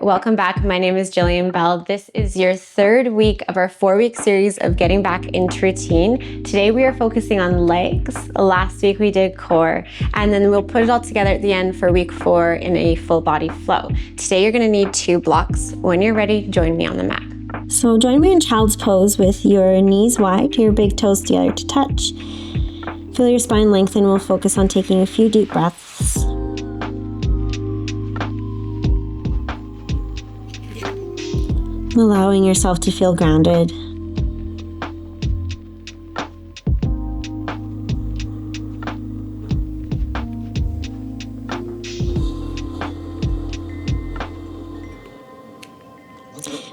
Welcome back. My name is Jillian Bell. This is your third week of our 4-week series of getting back into routine. Today we are focusing on legs. Last week we did core, and then we'll put it all together at the end for week 4 in a full body flow. Today you're going to need 2 blocks. When you're ready, join me on the mat. So join me in child's pose with your knees wide, your big toes together to touch. Feel your spine lengthen. We'll focus on taking a few deep breaths. Allowing yourself to feel grounded.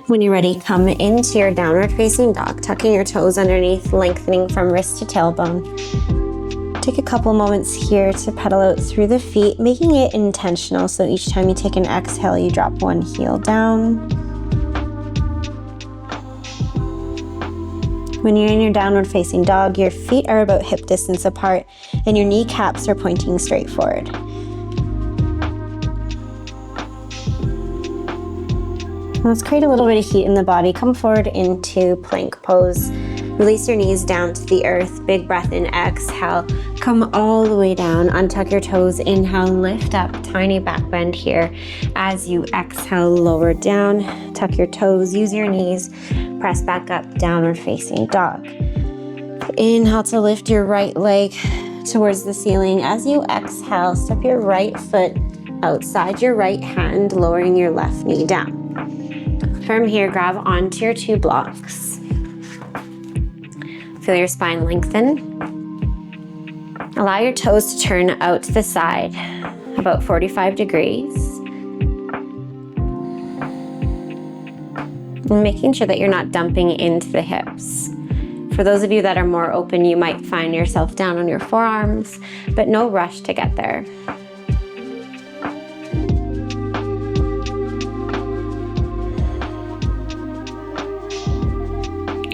When you're ready, come into your downward facing dog, tucking your toes underneath, lengthening from wrist to tailbone. Take a couple moments here to pedal out through the feet, making it intentional. So each time you take an exhale, you drop one heel down. When you're in your downward facing dog, your feet are about hip distance apart and your kneecaps are pointing straight forward. Let's create a little bit of heat in the body. Come forward into plank pose. Release your knees down to the earth. Big breath in, exhale. Come all the way down. Untuck your toes. Inhale, lift up. Tiny back bend here. As you exhale, lower down. Tuck your toes. Use your knees. Press back up, downward facing dog. Inhale to lift your right leg towards the ceiling. As you exhale, step your right foot outside your right hand, lowering your left knee down. From here, grab onto your 2 blocks. Feel your spine lengthen. Allow your toes to turn out to the side, about 45 degrees. And making sure that you're not dumping into the hips. For those of you that are more open, you might find yourself down on your forearms, but no rush to get there.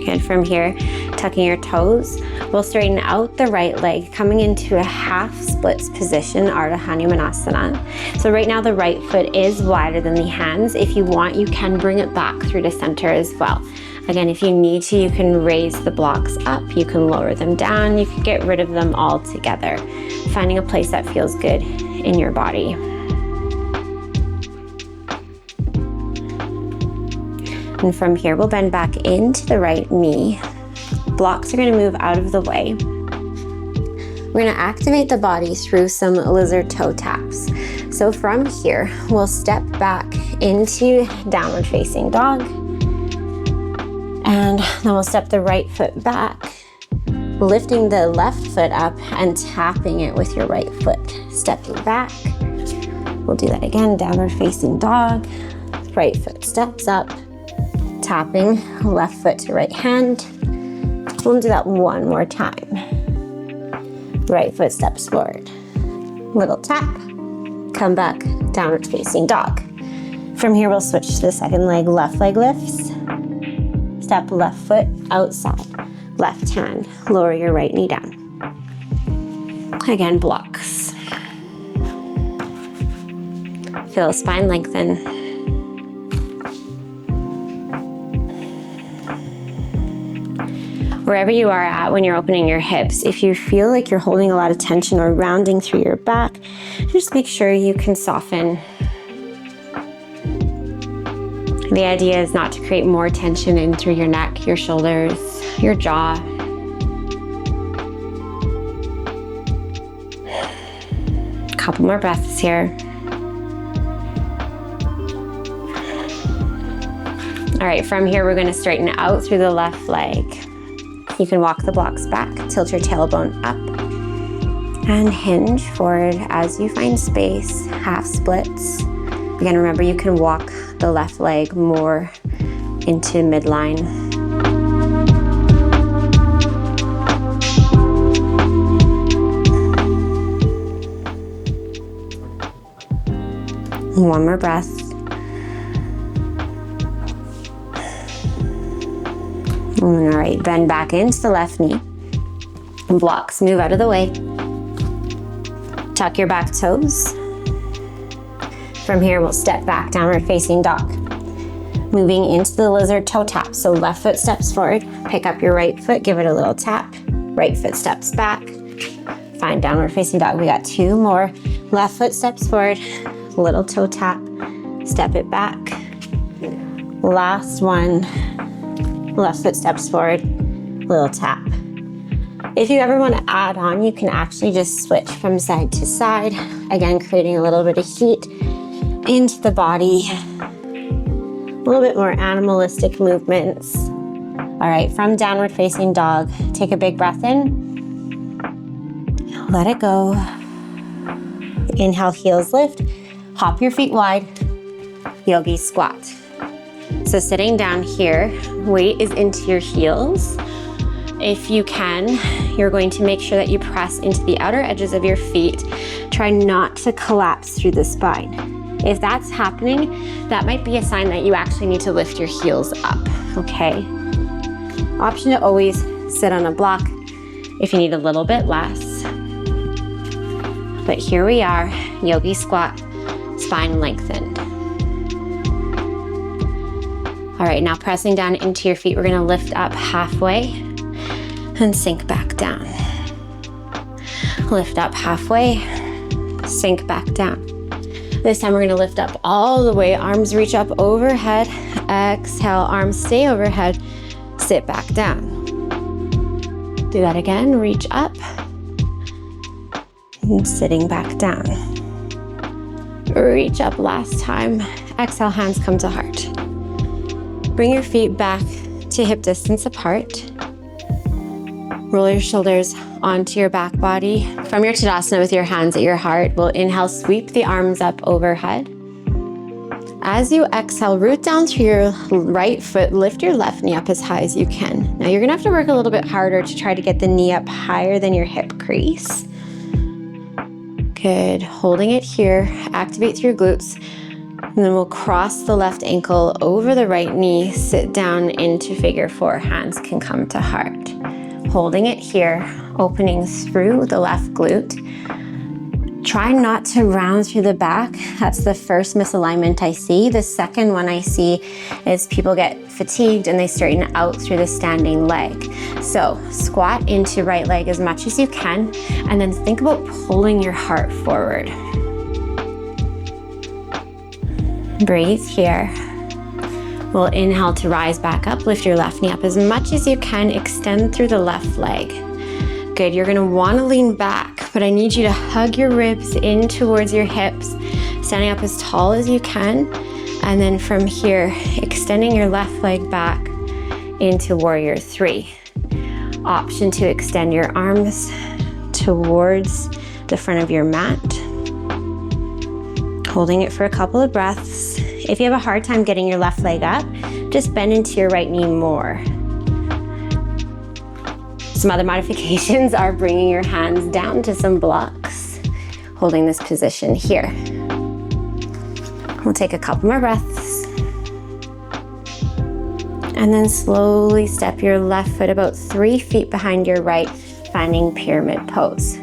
Good. From here, tucking your toes, we'll straighten out the right leg, coming into a half splits position, Ardha Hanumanasana. So right now the right foot is wider than the hands. If you want, you can bring it back through to center as well. Again, if you need to, you can raise the blocks up, you can lower them down, you can get rid of them all together. Finding a place that feels good in your body. And from here, we'll bend back into the right knee. Blocks are going to move out of the way. We're going to activate the body through some lizard toe taps. So from here, we'll step back into downward facing dog. And then we'll step the right foot back, lifting the left foot up and tapping it with your right foot. Stepping back. We'll do that again, downward facing dog. Right foot steps up. Tapping left foot to right hand. We'll do that one more time. Right foot steps forward. Little tap. Come back, downward facing dog. From here, we'll switch to the second leg. Left leg lifts. Step left foot outside. Left hand. Lower your right knee down. Again, blocks. Feel spine lengthen. Wherever you are at when you're opening your hips, if you feel like you're holding a lot of tension or rounding through your back, just make sure you can soften. The idea is not to create more tension in through your neck, your shoulders, your jaw. A couple more breaths here. All right, from here, we're going to straighten out through the left leg. You can walk the blocks back, tilt your tailbone up, and hinge forward as you find space, half splits. Again, remember you can walk the left leg more into midline. One more breath. All right, bend back into the left knee. Blocks move out of the way. Tuck your back toes. From here, we'll step back, downward facing dog. Moving into the lizard toe tap. So left foot steps forward, pick up your right foot, give it a little tap. Right foot steps back. Find downward facing dog. We got 2 more. Left foot steps forward, little toe tap, step it back. Last one, left foot steps forward, little tap. If you ever want to add on, you can actually just switch from side to side. Again, creating a little bit of heat into the body. A little bit more animalistic movements. All right, from downward facing dog, take a big breath in. Let it go. Inhale, heels lift. Hop your feet wide. Yogi squat. So sitting down here, weight is into your heels. If you can, you're going to make sure that you press into the outer edges of your feet. Try not to collapse through the spine. If that's happening, that might be a sign that you actually need to lift your heels up, okay? Option to always sit on a block if you need a little bit less. But here we are, yogi squat, spine lengthened. All right, now pressing down into your feet, we're gonna lift up halfway and sink back down. Lift up halfway, sink back down. This time we're gonna lift up all the way, arms reach up overhead. Exhale, arms stay overhead, sit back down. Do that again, reach up, and sitting back down. Reach up last time. Exhale, hands come to heart. Bring your feet back to hip distance apart. Roll your shoulders onto your back body. From your Tadasana with your hands at your heart, we'll inhale, sweep the arms up overhead. As you exhale, root down through your right foot, lift your left knee up as high as you can. Now you're gonna have to work a little bit harder to try to get the knee up higher than your hip crease. Good, holding it here, activate through your glutes. And then we'll cross the left ankle over the right knee, sit down into figure 4, hands can come to heart. Holding it here, opening through the left glute. Try not to round through the back. That's the first misalignment I see. The second one I see is people get fatigued and they straighten out through the standing leg. So squat into right leg as much as you can, and then think about pulling your heart forward. Breathe here. We'll inhale to rise back up, lift your left knee up as much as you can, extend through the left leg. Good, you're gonna wanna lean back, but I need you to hug your ribs in towards your hips, standing up as tall as you can, and then from here, extending your left leg back into Warrior 3. Option to extend your arms towards the front of your mat. Holding it for a couple of breaths. If you have a hard time getting your left leg up, just bend into your right knee more. Some other modifications are bringing your hands down to some blocks, holding this position here. We'll take a couple more breaths. And then slowly step your left foot about 3 feet behind your right, finding pyramid pose.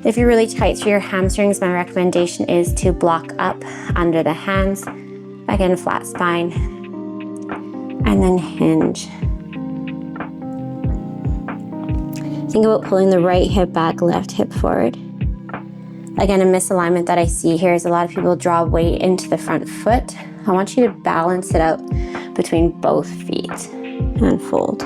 If you're really tight through your hamstrings, my recommendation is to block up under the hands. Again, flat spine. And then hinge. Think about pulling the right hip back, left hip forward. Again, a misalignment that I see here is a lot of people draw weight into the front foot. I want you to balance it out between both feet and fold.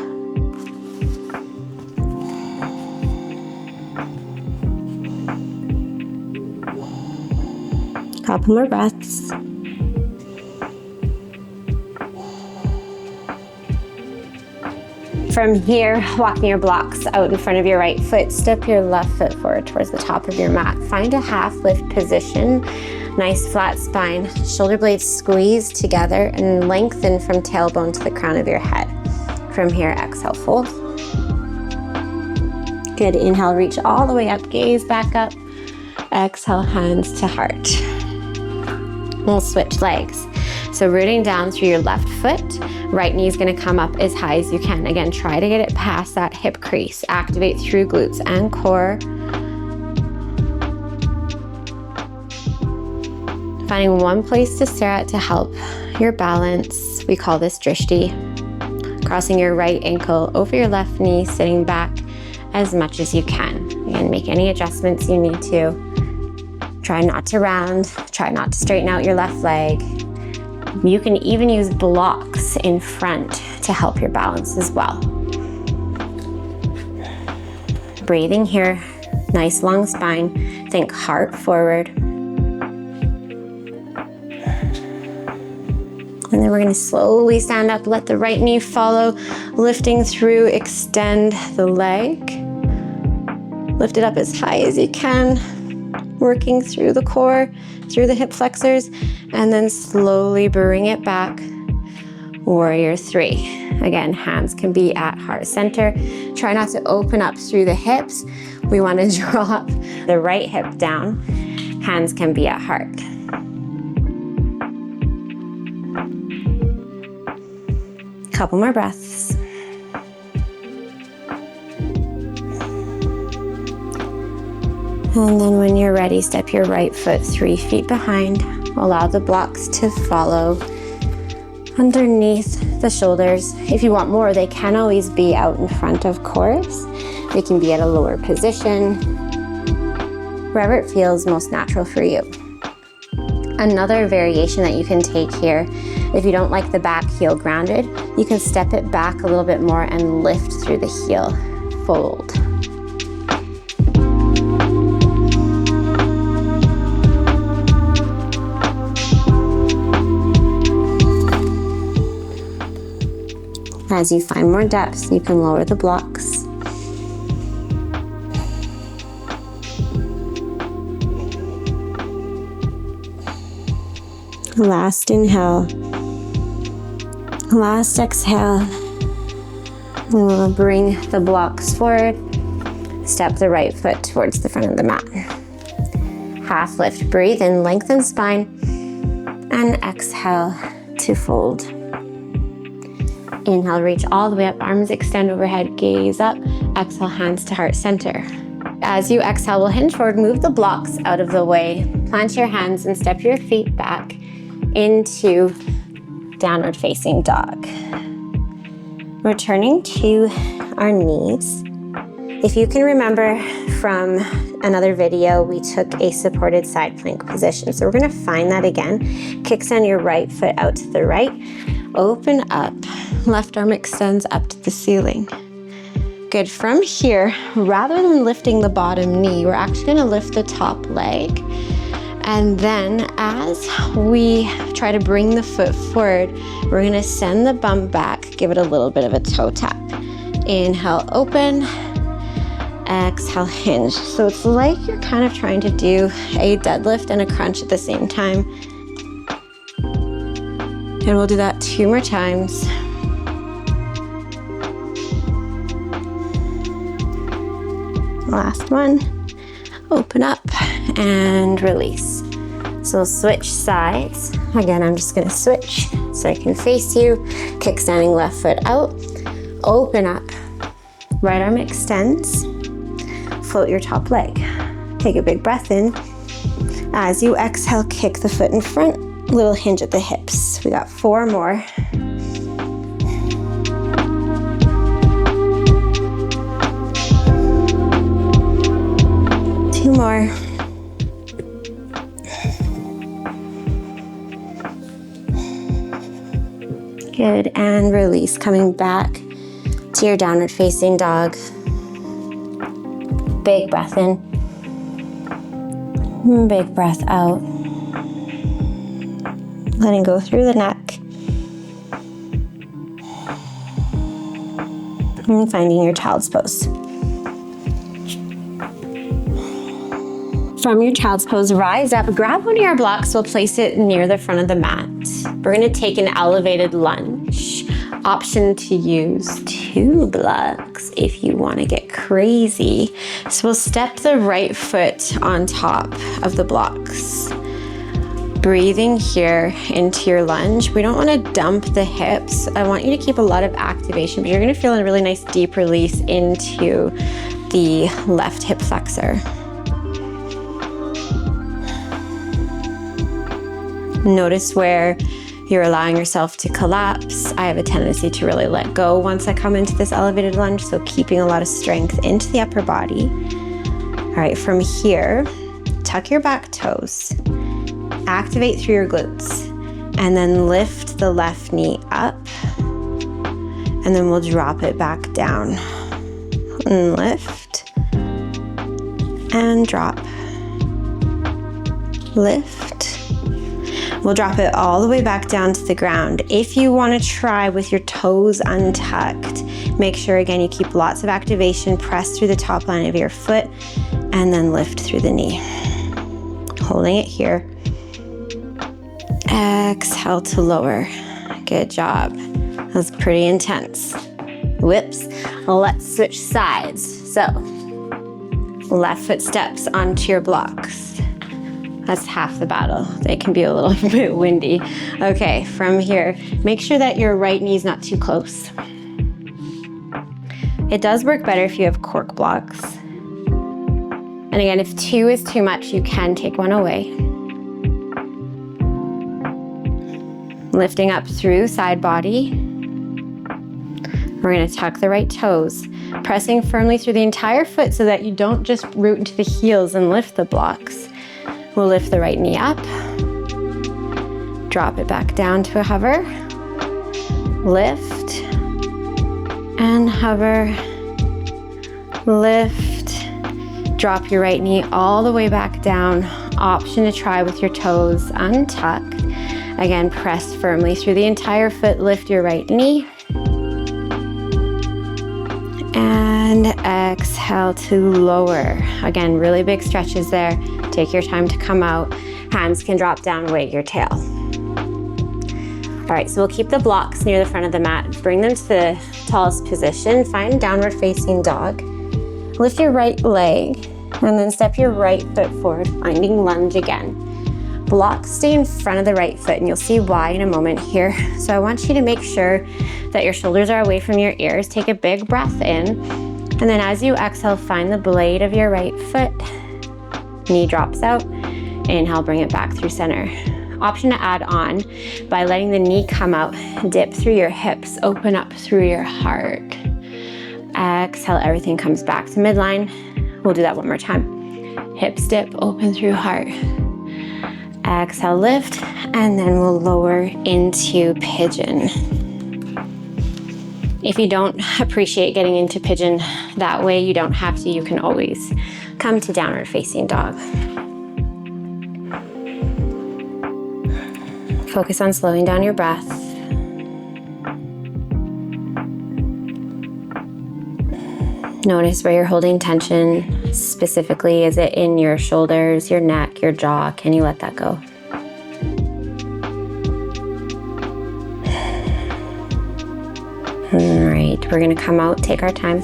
Couple more breaths. From here, walking your blocks out in front of your right foot, step your left foot forward towards the top of your mat. Find a half lift position, nice flat spine, shoulder blades squeeze together and lengthen from tailbone to the crown of your head. From here, exhale, fold. Good, inhale, reach all the way up, gaze back up. Exhale, hands to heart. We'll switch legs. So rooting down through your left foot, right knee is gonna come up as high as you can. Again, try to get it past that hip crease. Activate through glutes and core. Finding one place to stare at to help your balance. We call this drishti. Crossing your right ankle over your left knee, sitting back as much as you can. Again, make any adjustments you need to. Try not to round, try not to straighten out your left leg. You can even use blocks in front to help your balance as well. Breathing here, nice long spine. Think heart forward. And then we're gonna slowly stand up, let the right knee follow, lifting through, extend the leg. Lift it up as high as you can, working through the core, through the hip flexors, and then slowly bring it back. Warrior three. Again, hands can be at heart center. Try not to open up through the hips. We want to drop the right hip down. Hands can be at heart. Couple more breaths. And then when you're ready, step your right foot 3 feet behind. Allow the blocks to follow underneath the shoulders. If you want more, they can always be out in front, of course. They can be at a lower position, wherever it feels most natural for you. Another variation that you can take here, if you don't like the back heel grounded, you can step it back a little bit more and lift through the heel. Fold. As you find more depth, you can lower the blocks. Last inhale. Last exhale. We will bring the blocks forward. Step the right foot towards the front of the mat. Half lift, breathe in, lengthen spine, and exhale to fold. Inhale, reach all the way up, arms extend overhead, gaze up. Exhale, hands to heart center. As you exhale, we'll hinge forward, move the blocks out of the way, plant your hands and step your feet back into downward facing dog. Returning to our knees. If you can remember from another video, we took a supported side plank position. So we're gonna find that again. Kickstand your right foot out to the right. Open up, left arm extends up to the ceiling. Good, from here, rather than lifting the bottom knee, we're actually gonna lift the top leg. And then as we try to bring the foot forward, we're gonna send the bum back, give it a little bit of a toe tap. Inhale, open, exhale, hinge. So it's like you're kind of trying to do a deadlift and a crunch at the same time. And we'll do that 2 more times. Last one. Open up and release. So we'll switch sides. Again, I'm just gonna switch so I can face you. Kickstanding left foot out. Open up. Right arm extends. Float your top leg. Take a big breath in. As you exhale, kick the foot in front. Little hinge at the hips. We got 4 more. Two more. Good, and release. Coming back to your downward facing dog. Big breath in. Big breath out. Letting go through the neck. And finding your child's pose. From your child's pose, rise up, grab one of your blocks, we'll place it near the front of the mat. We're gonna take an elevated lunge. Option to use 2 blocks if you wanna get crazy. So we'll step the right foot on top of the blocks. Breathing here into your lunge. We don't wanna dump the hips. I want you to keep a lot of activation, but you're gonna feel a really nice deep release into the left hip flexor. Notice where you're allowing yourself to collapse. I have a tendency to really let go once I come into this elevated lunge, so keeping a lot of strength into the upper body. All right, from here, tuck your back toes, activate through your glutes, and then lift the left knee up, and then we'll drop it back down. And lift, and drop, lift. We'll drop it all the way back down to the ground. If you want to try with your toes untucked, make sure again you keep lots of activation, press through the top line of your foot, and then lift through the knee. Holding it here. Exhale to lower. Good job. That was pretty intense. Whoops. Let's switch sides. So, left foot steps onto your blocks. That's half the battle. They can be a little bit windy. Okay, from here, make sure that your right knee is not too close. It does work better if you have cork blocks. And again, if 2 is too much, you can take one away. Lifting up through side body. We're gonna tuck the right toes, pressing firmly through the entire foot so that you don't just root into the heels and lift the blocks. We'll lift the right knee up, drop it back down to a hover, lift, and hover, lift, drop your right knee all the way back down. Option to try with your toes untucked. Again, press firmly through the entire foot, lift your right knee, and exhale to lower. Again, really big stretches there. Take your time to come out. Hands can drop down, wag your tail. All right, so we'll keep the blocks near the front of the mat. Bring them to the tallest position. Find downward facing dog. Lift your right leg and then step your right foot forward, finding lunge again. Blocks stay in front of the right foot, and you'll see why in a moment here. So I want you to make sure that your shoulders are away from your ears. Take a big breath in, and then as you exhale, find the blade of your right foot. Knee drops out. Inhale, bring it back through center. Option to add on by letting the knee come out, dip through your hips, open up through your heart. Exhale, everything comes back to midline. We'll do that one more time. Hips dip, open through heart. Exhale, lift, and then we'll lower into pigeon. If you don't appreciate getting into pigeon that way, you don't have to. You can always come to downward facing dog. Focus on slowing down your breath. Notice where you're holding tension. Specifically, is it in your shoulders, your neck, your jaw? Can you let that go? All right, we're gonna come out, take our time.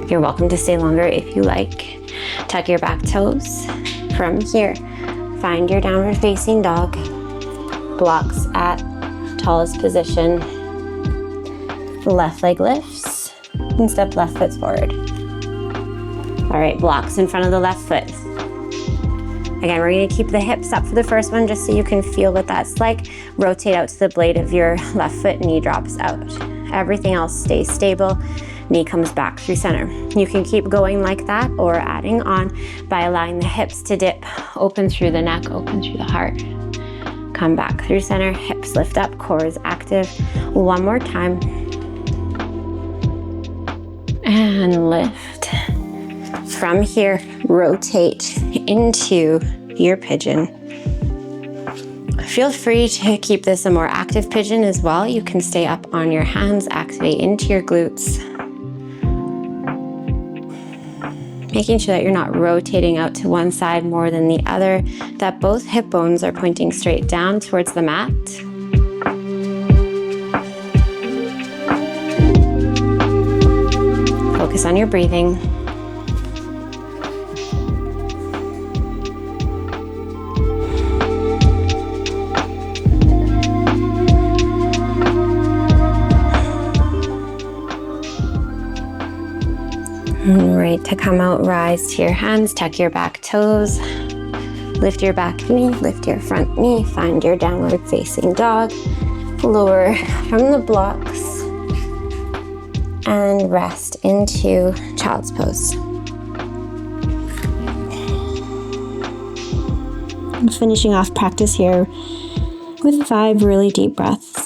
You're welcome to stay longer if you like. Tuck your back toes. From here, find your downward facing dog. Blocks at tallest position. Left leg lifts and step left foot forward. All right, blocks in front of the left foot. Again, we're gonna keep the hips up for the first one just so you can feel what that's like. Rotate out to the blade of your left foot, knee drops out. Everything else stays stable. Knee comes back through center. You can keep going like that or adding on by allowing the hips to dip, open through the neck, open through the heart. Come back through center, hips lift up, core is active. One more time. And lift. From here, rotate into your pigeon. Feel free to keep this a more active pigeon as well. You can stay up on your hands, activate into your glutes. Making sure that you're not rotating out to one side more than the other, that both hip bones are pointing straight down towards the mat. Focus on your breathing. All right, to come out, rise to your hands, tuck your back toes, Lift your back knee, lift your front knee, find your downward facing dog. Lower from the blocks and rest into child's pose. I'm finishing off practice here with 5 really deep breaths.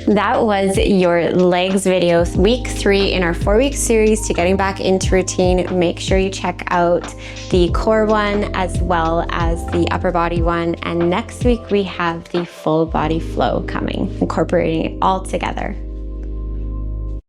That was your legs video, week 3 in our 4-week series to getting back into routine. Make sure you check out the core one as well as the upper body one. And next week we have the full body flow coming, incorporating it all together.